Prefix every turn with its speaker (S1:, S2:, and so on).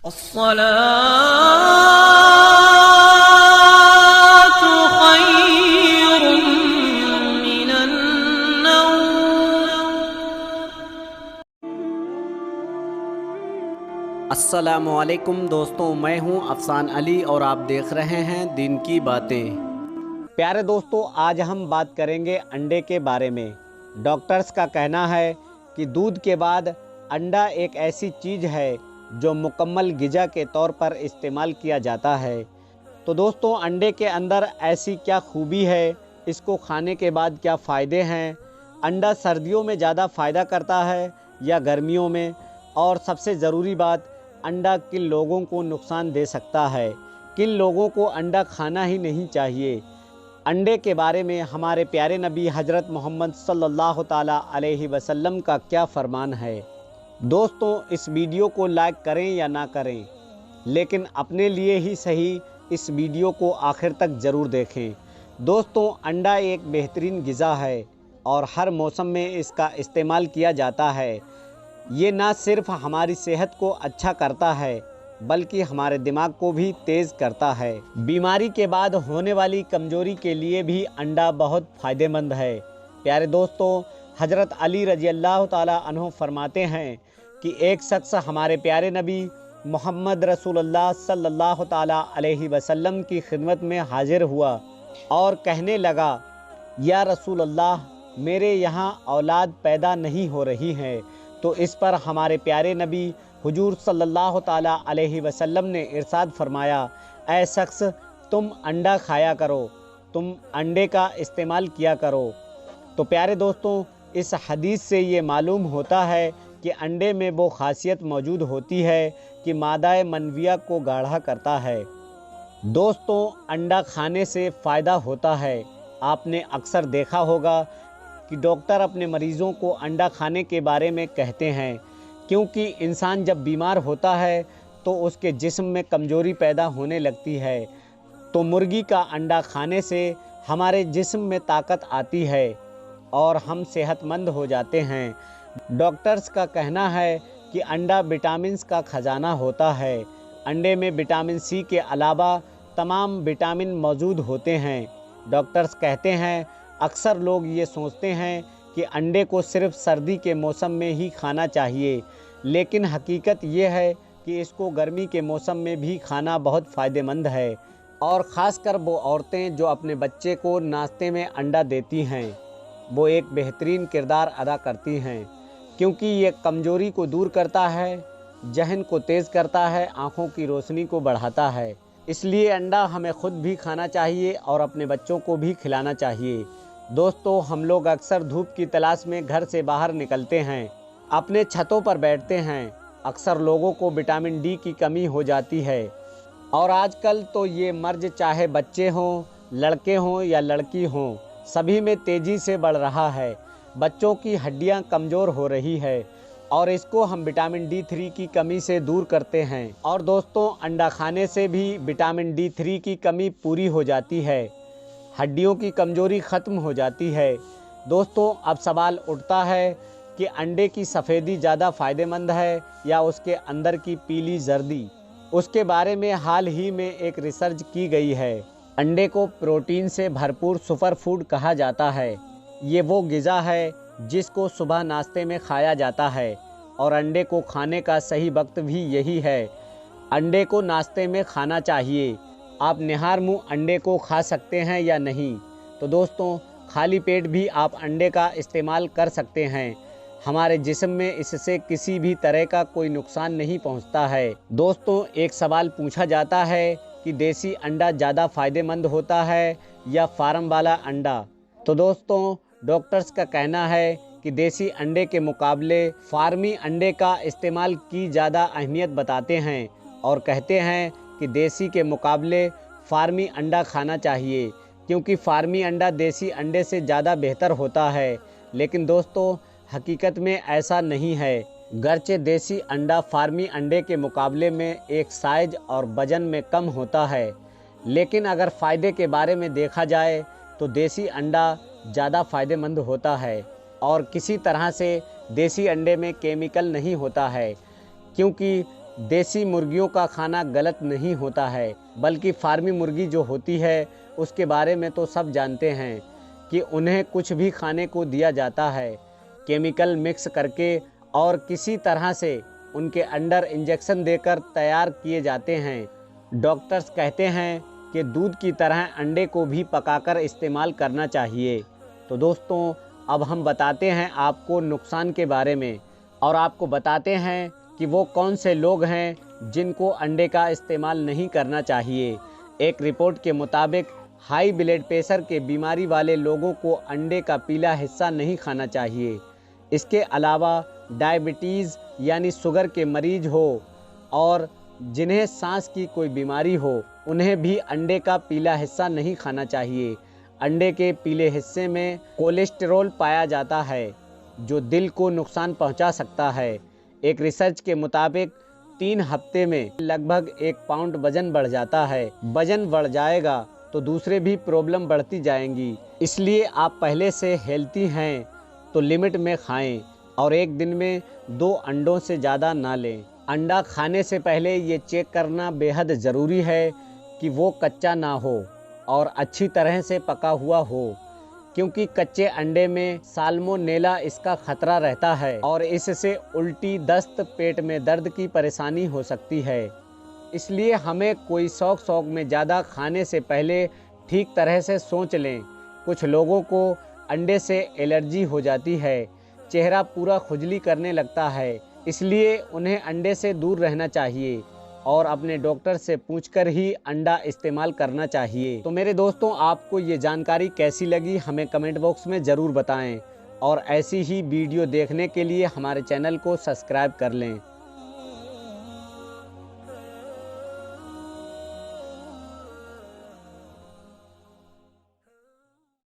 S1: अस्सलातु खैरुम मिनन नौम।
S2: अस्सलामुअलैकुम दोस्तों, मैं हूं अफसान अली और आप देख रहे हैं दिन की बातें। प्यारे दोस्तों, आज हम बात करेंगे अंडे के बारे में। डॉक्टर्स का कहना है कि दूध के बाद अंडा एक ऐसी चीज़ है जो मुकम्मल ग़िज़ा के तौर पर इस्तेमाल किया जाता है। तो दोस्तों, अंडे के अंदर ऐसी क्या खूबी है, इसको खाने के बाद क्या फ़ायदे हैं, अंडा सर्दियों में ज़्यादा फ़ायदा करता है या गर्मियों में, और सबसे ज़रूरी बात, अंडा किन लोगों को नुकसान दे सकता है, किन लोगों को अंडा खाना ही नहीं चाहिए। अंडे के बारे में हमारे प्यारे नबी हज़रत मोहम्मद सल्लल्लाहु ताला अलैहि वसल्लम का क्या फ़रमान है। दोस्तों, इस वीडियो को लाइक करें या ना करें, लेकिन अपने लिए ही सही इस वीडियो को आखिर तक ज़रूर देखें। दोस्तों, अंडा एक बेहतरीन ग़िज़ा है और हर मौसम में इसका इस्तेमाल किया जाता है। ये ना सिर्फ हमारी सेहत को अच्छा करता है बल्कि हमारे दिमाग को भी तेज़ करता है। बीमारी के बाद होने वाली कमज़ोरी के लिए भी अंडा बहुत फ़ायदेमंद है। प्यारे दोस्तों, हज़रत अली रज़ी अल्लाह ताला अन्हु फरमाते हैं कि एक शख्स हमारे प्यारे नबी मोहम्मद रसूलुल्लाह सल्लल्लाहु ताला अलैहि वसल्लम की खिदमत में हाजिर हुआ और कहने लगा, या रसूलुल्लाह, मेरे यहाँ औलाद पैदा नहीं हो रही है। तो इस पर हमारे प्यारे नबी हुजूर सल्लल्लाहु ताला अलैहि वसल्लम ने इरशाद फरमाया, ऐ शख्स, तुम अंडा खाया करो, तुम अंडे का इस्तेमाल किया करो। तो प्यारे दोस्तों, इस हदीस से ये मालूम होता है कि अंडे में वो खासियत मौजूद होती है कि मादाए मनविया को गाढ़ा करता है। दोस्तों, अंडा खाने से फ़ायदा होता है। आपने अक्सर देखा होगा कि डॉक्टर अपने मरीज़ों को अंडा खाने के बारे में कहते हैं, क्योंकि इंसान जब बीमार होता है तो उसके जिस्म में कमज़ोरी पैदा होने लगती है। तो मुर्गी का अंडा खाने से हमारे जिस्म में ताकत आती है और हम सेहतमंद हो जाते हैं। डॉक्टर्स का कहना है कि अंडा विटामिन्स का ख़जाना होता है। अंडे में विटामिन सी के अलावा तमाम विटामिन मौजूद होते हैं। डॉक्टर्स कहते हैं, अक्सर लोग ये सोचते हैं कि अंडे को सिर्फ सर्दी के मौसम में ही खाना चाहिए, लेकिन हकीकत ये है कि इसको गर्मी के मौसम में भी खाना बहुत फ़ायदेमंद है। और ख़ासकर वो औरतें जो अपने बच्चे को नाश्ते में अंडा देती हैं, वो एक बेहतरीन किरदार अदा करती हैं, क्योंकि ये कमज़ोरी को दूर करता है, जहन को तेज़ करता है, आँखों की रोशनी को बढ़ाता है। इसलिए अंडा हमें ख़ुद भी खाना चाहिए और अपने बच्चों को भी खिलाना चाहिए। दोस्तों, हम लोग अक्सर धूप की तलाश में घर से बाहर निकलते हैं, अपने छतों पर बैठते हैं। अक्सर लोगों को विटामिन डी की कमी हो जाती है और आजकल तो ये मर्ज चाहे बच्चे हों, लड़के हों या लड़की हों, सभी में तेज़ी से बढ़ रहा है। बच्चों की हड्डियां कमज़ोर हो रही है और इसको हम विटामिन D3 की कमी से दूर करते हैं। और दोस्तों, अंडा खाने से भी विटामिन D3 की कमी पूरी हो जाती है, हड्डियों की कमज़ोरी ख़त्म हो जाती है। दोस्तों, अब सवाल उठता है कि अंडे की सफ़ेदी ज़्यादा फ़ायदेमंद है या उसके अंदर की पीली जर्दी। उसके बारे में हाल ही में एक रिसर्च की गई है। अंडे को प्रोटीन से भरपूर सुपर फूड कहा जाता है। ये वो ग़िज़ा है जिसको सुबह नाश्ते में खाया जाता है और अंडे को खाने का सही वक्त भी यही है। अंडे को नाश्ते में खाना चाहिए। आप निहार मुँह अंडे को खा सकते हैं या नहीं? तो दोस्तों, खाली पेट भी आप अंडे का इस्तेमाल कर सकते हैं। हमारे जिस्म में इससे किसी भी तरह का कोई नुकसान नहीं पहुंचता है। दोस्तों, एक सवाल पूछा जाता है कि देसी अंडा ज़्यादा फ़ायदेमंद होता है या फार्म वाला अंडा? तो दोस्तों, डॉक्टर्स का कहना है कि देसी अंडे के मुकाबले फार्मी अंडे का इस्तेमाल की ज़्यादा अहमियत बताते हैं और कहते हैं कि देसी के मुकाबले फार्मी अंडा खाना चाहिए, क्योंकि फार्मी अंडा देसी अंडे से ज़्यादा बेहतर होता है। लेकिन दोस्तों, हकीकत में ऐसा नहीं है। गर्चे देसी अंडा फार्मी अंडे के मुकाबले में एक साइज और वज़न में कम होता है, लेकिन अगर फ़ायदे के बारे में देखा जाए तो देसी अंडा ज़्यादा फ़ायदेमंद होता है और किसी तरह से देसी अंडे में केमिकल नहीं होता है, क्योंकि देसी मुर्गियों का खाना गलत नहीं होता है, बल्कि फार्मी मुर्गी जो होती है उसके बारे में तो सब जानते हैं कि उन्हें कुछ भी खाने को दिया जाता है केमिकल मिक्स करके, और किसी तरह से उनके अंडर इंजेक्शन देकर तैयार किए जाते हैं। डॉक्टर्स कहते हैं कि दूध की तरह अंडे को भी पकाकर इस्तेमाल करना चाहिए। तो दोस्तों, अब हम बताते हैं आपको नुकसान के बारे में, और आपको बताते हैं कि वो कौन से लोग हैं जिनको अंडे का इस्तेमाल नहीं करना चाहिए। एक रिपोर्ट के मुताबिक हाई ब्लड प्रेशर के बीमारी वाले लोगों को अंडे का पीला हिस्सा नहीं खाना चाहिए। इसके अलावा डायबिटीज़ यानी शुगर के मरीज हो और जिन्हें सांस की कोई बीमारी हो, उन्हें भी अंडे का पीला हिस्सा नहीं खाना चाहिए। अंडे के पीले हिस्से में कोलेस्टेरॉल पाया जाता है जो दिल को नुकसान पहुंचा सकता है। एक रिसर्च के मुताबिक 3 हफ्ते में लगभग 1 पाउंड वजन बढ़ जाता है। वजन बढ़ जाएगा तो दूसरे भी प्रॉब्लम बढ़ती जाएंगी। इसलिए आप पहले से हेल्दी हैं तो लिमिट में खाएं और एक दिन में 2 अंडों से ज़्यादा ना लें। अंडा खाने से पहले ये चेक करना बेहद ज़रूरी है कि वो कच्चा ना हो और अच्छी तरह से पका हुआ हो, क्योंकि कच्चे अंडे में साल्मोनेला इसका खतरा रहता है और इससे उल्टी, दस्त, पेट में दर्द की परेशानी हो सकती है। इसलिए हमें कोई शौक में ज़्यादा खाने से पहले ठीक तरह से सोच लें। कुछ लोगों को अंडे से एलर्जी हो जाती है, चेहरा पूरा खुजली करने लगता है, इसलिए उन्हें अंडे से दूर रहना चाहिए और अपने डॉक्टर से पूछकर ही अंडा इस्तेमाल करना चाहिए। तो मेरे दोस्तों, आपको ये जानकारी कैसी लगी हमें कमेंट बॉक्स में ज़रूर बताएं और ऐसी ही वीडियो देखने के लिए हमारे चैनल को सब्सक्राइब कर लें।